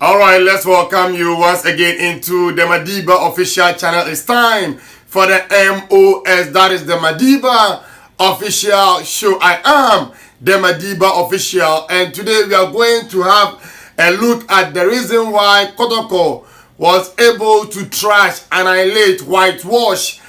Alright, let's welcome you once again into the Madiba official channel. It's time for the MOS, that is the Madiba official show. I am the Madiba official, and today we are going to have a look at the reason why Kotoko was able to trash, annihilate, whitewash,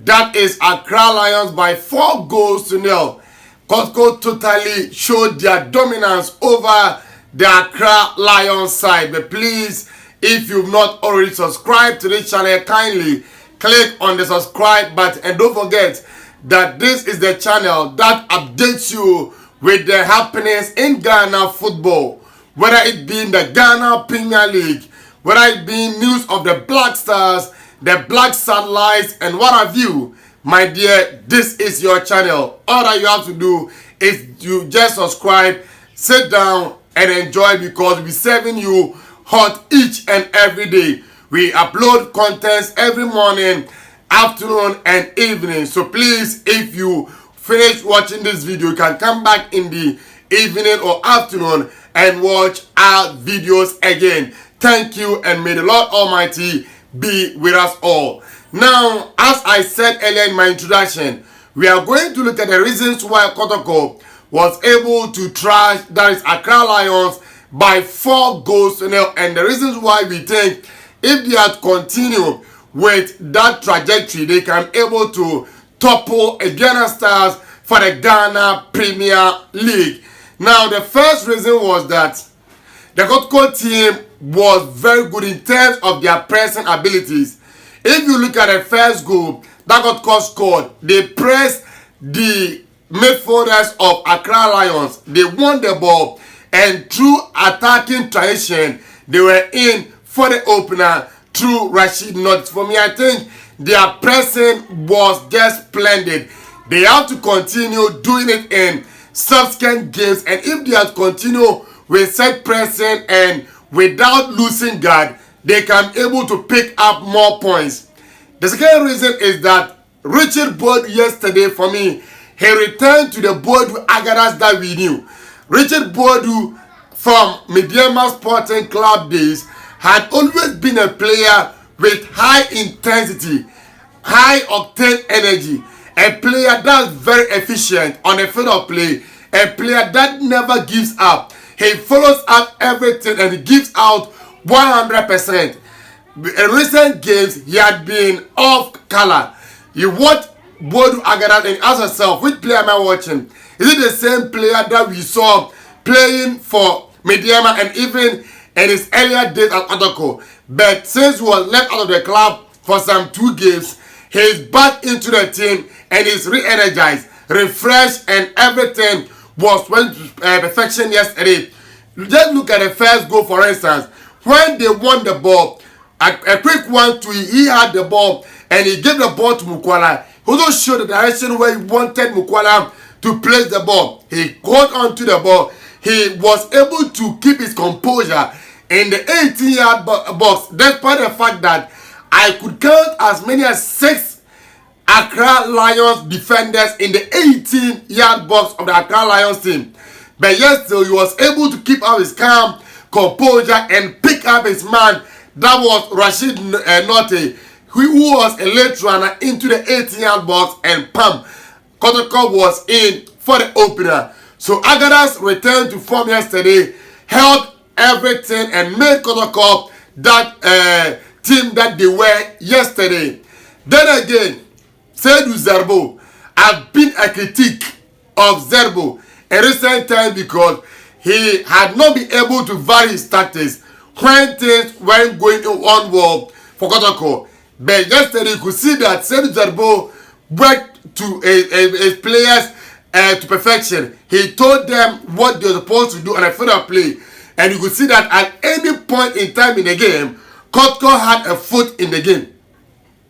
that is Accra Lions by 4 goals to 0. Kotoko totally showed their dominance over the Accra Lions side. But please, if you've not already subscribed to this channel, kindly click on the subscribe button, and don't forget that this is the channel that updates you with the happenings in Ghana football, whether it be in the Ghana Premier League, whether it be news of the Black Stars, the Black Satellites, and what have you. My dear, this is your channel. All that you have to do is you just subscribe, sit down, and enjoy, because we're serving you hot each and every day. We upload contents every morning, afternoon, and evening. So please, if you finish watching this video, you can come back in the evening or afternoon and watch our videos again. Thank you, and may the Lord Almighty be with us all. Now, as I said earlier in my introduction, we are going to look at the reasons why Kotoko was able to trash, that is Accra Lions, by 4 goals to 0, and the reasons why we think if they had continued with that trajectory, they can able to topple a Ghana Stars for the Ghana Premier League. Now, the first reason was that the Kotoko team was very good in terms of their pressing abilities. If you look at the first goal that Kotoko scored, they pressed the midfielders of Accra Lions. They won the ball, and through attacking transition, they were in for the opener through Rashid Not. For me, I think their pressing was just splendid. They have to continue doing it in subsequent games, and if they have to continue with set pressing and without losing guard, they can able to pick up more points. The second reason is that Richard Boyd yesterday, for me, he returned to the Boadu Agadas that we knew. Richard Boadu from Mediama Sporting Club days had always been a player with high intensity, high octane energy, a player that's very efficient on the field of play, a player that never gives up. He follows up everything and he gives out 100%. In recent games, he had been off color. You watch Boadu Agadas and ask yourself, which player am I watching? Is it the same player that we saw playing for Mediama and even in his earlier days at Kotoko? But since he was left out of the club for some 2 games, he's back into the team and he's re-energized, refreshed, and everything was went to perfection yesterday. Just look at the first goal, for instance. When they won the ball, a quick 1-2, he had the ball and he gave the ball to Mukwala. He also showed the direction where he wanted Mukwala to place the ball. He got onto the ball. He was able to keep his composure in the 18-yard box, despite the fact that I could count as many as 6 Accra Lions defenders in the 18-yard box of the Accra Lions team. But yet still, he was able to keep up his calm, composure, and pick up his man. That was Rashid Note, who was a late runner into the 18-yard box, and pam, Kotoko was in for the opener. So Agadas returned to form yesterday, held everything, and made Kotoko that team that they were yesterday. Then again, Seydou Zerbo, I've been a critique of Zerbo in recent times because he had not been able to vary his tactics when things weren't going on well for Kotoko. But yesterday you could see that Seydou Zerbo worked to his players to perfection. He told them what they were supposed to do on a field of play, and you could see that at any point in time in the game, Kotoko had a foot in the game.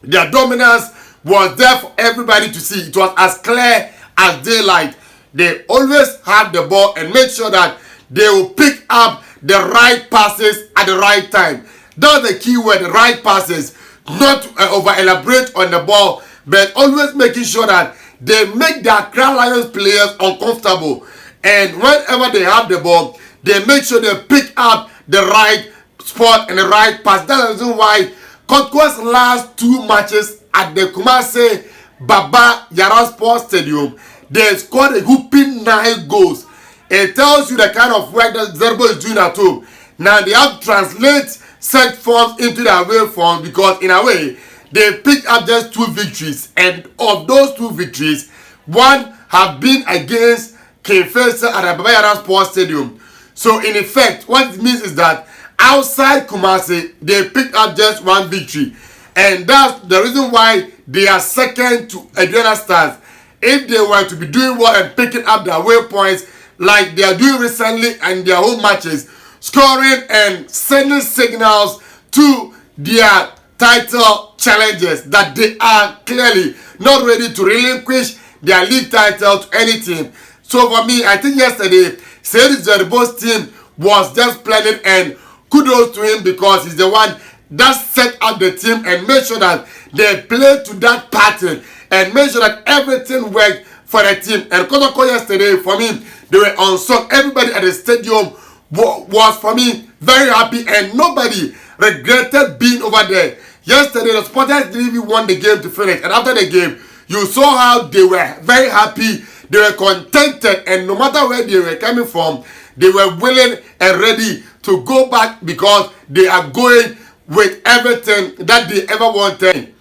Their dominance was there for everybody to see. It was as clear as daylight. They always had the ball and made sure that they will pick up the right passes at the right time. That's the key word, the right passes. Not over elaborate on the ball, but always making sure that they make the Accra Lions players uncomfortable. And whenever they have the ball, they make sure they pick up the right spot and the right pass. That's the reason why Kotoko's last 2 matches at the Kumasi Baba Yara Sports Stadium, they scored a whooping 9 goals. It tells you the kind of work that Zerbo is doing at home. Now they have to translate such forms into their away forms, because in a way they picked up just 2 victories, and of those 2 victories, 1 have been against King Faisal at the Baba Yara Sports Stadium. So in effect, what it means is that outside Kumasi, they picked up just 1 victory, and that's the reason why they are second to Adriana Stars. If they were to be doing well and picking up their away points like they are doing recently in their home matches, scoring and sending signals to their title challenges that they are clearly not ready to relinquish their league title to any team. So for me, I think yesterday, Said Zeribo's team was just splendid, and kudos to him, because he's the one that set up the team and made sure that they played to that pattern and made sure that everything worked for the team. And Kotoko yesterday, for me, they were unsung. Everybody at the stadium was, for me, very happy, and nobody regretted being over there. Yesterday, the supporters didn't even want the game to finish, and after the game, you saw how they were very happy, they were contented, and no matter where they were coming from, they were willing and ready to go back, because they are going with everything that they ever wanted.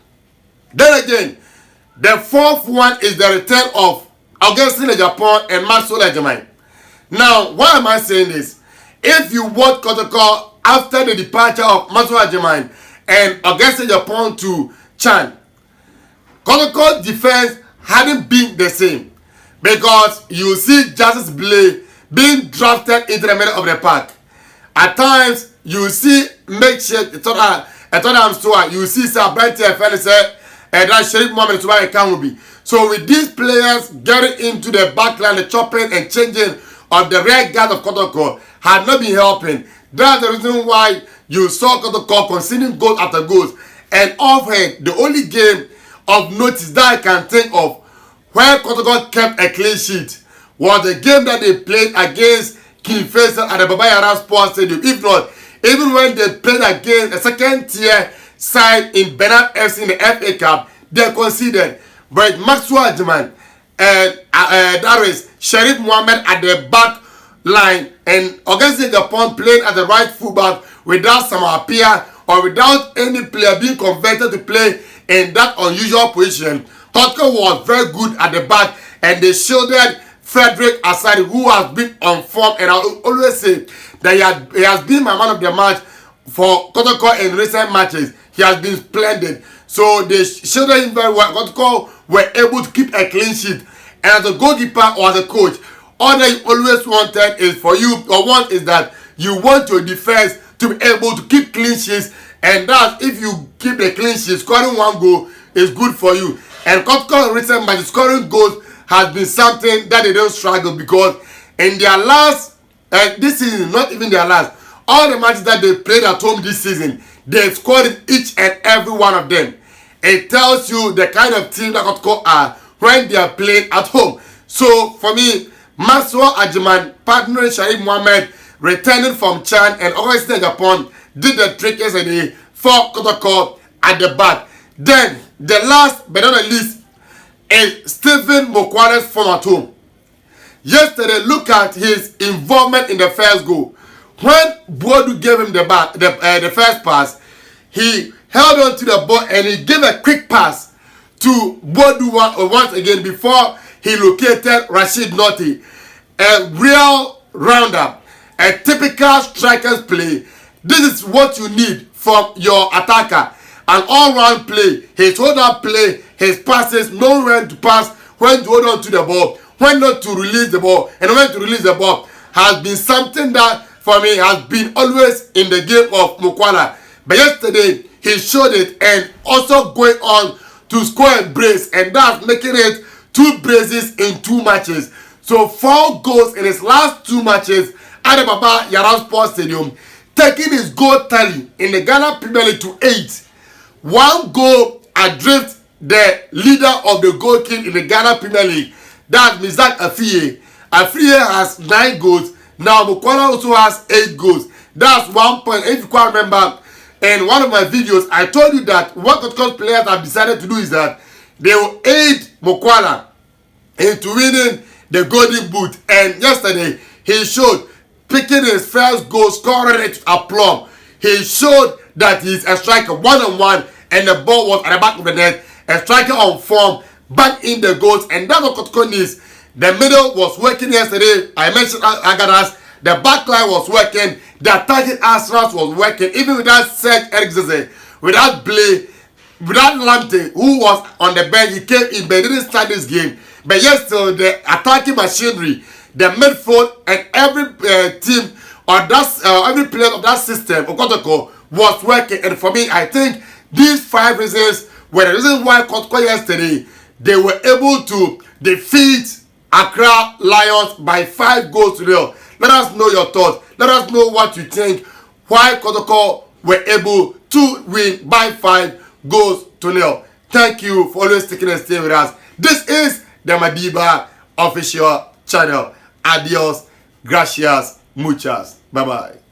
Then again, the 4th one is the return of Augustine Japan and Maxwell Ejimai. Now, why am I saying this? If you watch Kotoko after the departure of Maxwell Ejimai and Augustine Japan to Chan, Kotoko's defense hadn't been the same, because you see Justice Blay being drafted into the middle of the park. At times, you see makeshift Tottenham store. You see Sir Brent Felice and that Sharif Mohammed Tubai Kamubi. So with these players getting into the backline, the chopping and changing of the rear guard of Kotoko had not been helping. That's the reason why you saw Kotoko conceding goals after goals. And offhand, the only game of notice that I can think of where Kotoko kept a clean sheet was the game that they played against King Faisal at the Baba Yara Sports Stadium. If not, even when they played against a second tier side in Bernard FC in the FA Cup, they conceded. But Maxwell Ejimai and that is Sharif Mohammed at the back line, and Augustine Japan playing at the right fullback without Samapia or without any player being converted to play in that unusual position. Kotoko was very good at the back, and they shielded Frederick Asadi, who has been on form, and I always say that he has been my man of the match for Kotoko in recent matches. He has been splendid. So they shielded him very well. Kotoko were able to keep a clean sheet. And as a goalkeeper or as a coach, all that you always wanted is for you, or want is that you want your defense to be able to keep clean sheets. And that if you keep the clean sheet, scoring 1 goal is good for you. And Kotoko in recent matches, scoring goals has been something that they don't struggle, because in their last, this season, not even their last, all the matches that they played at home this season, they scored in each and every one of them. It tells you the kind of team that Kotoko are when they are playing at home. So for me, Maxwell Ejimai partnering Sharif Mohammed, returning from Chan and Augustine Japan, did the trick yesterday for Kotoko at the back. Then the last but not the least is Stephen Mokwane's form at home. Yesterday, look at his involvement in the first goal. When Boadu gave him the first pass, he held on to the ball and he gave a quick pass to Boadu once again before he located Rashid Noti. A real roundup, a typical striker's play. This is what you need from your attacker. An all-round play, his hold-up play, his passes, know when to pass, when to hold on to the ball, when not to release the ball, and when to release the ball has been something that for me has been always in the game of Mokwana. But yesterday, he showed it, and also going on to score a brace, and that's making it 2 braces in 2 matches. So 4 goals in his last 2 matches at the Baba Yara Sports Stadium, taking his goal tally in the Ghana Premier League to 8. 1 goal adrift the leader of the goal king in the Ghana Premier League. That's Mizak Afie. Afie has 9 goals. Now Mokwana also has 8 goals. That's one point. If you can't remember, in one of my videos, I told you that what Kotoko's players have decided to do is that they will aid Mokwala into winning the Golden Boot. And yesterday, he showed, picking his first goal, scoring it a plum. He showed that he's a striker one-on-one, and the ball was at the back of the net. A striker on form, back in the goals, and that's what Kotoko needs. The middle was working yesterday. I mentioned Agadas. The back line was working. The attacking Arsenal was working. Even without Serge Eriksen, without Blay, without Lamptey, who was on the bench, he came in, but he didn't start this game. But yes, so the attacking machinery, the midfield, and every team or every player of that system of Kotoko was working. And for me, I think these 5 reasons were the reasons why Kotoko yesterday they were able to defeat Accra Lions by 5-0. Let us know your thoughts. Let us know what you think. Why Kotoko were able to win by 5-0. Thank you for always sticking and staying with us. This is the Madiba official channel. Adios, gracias, muchas. Bye-bye.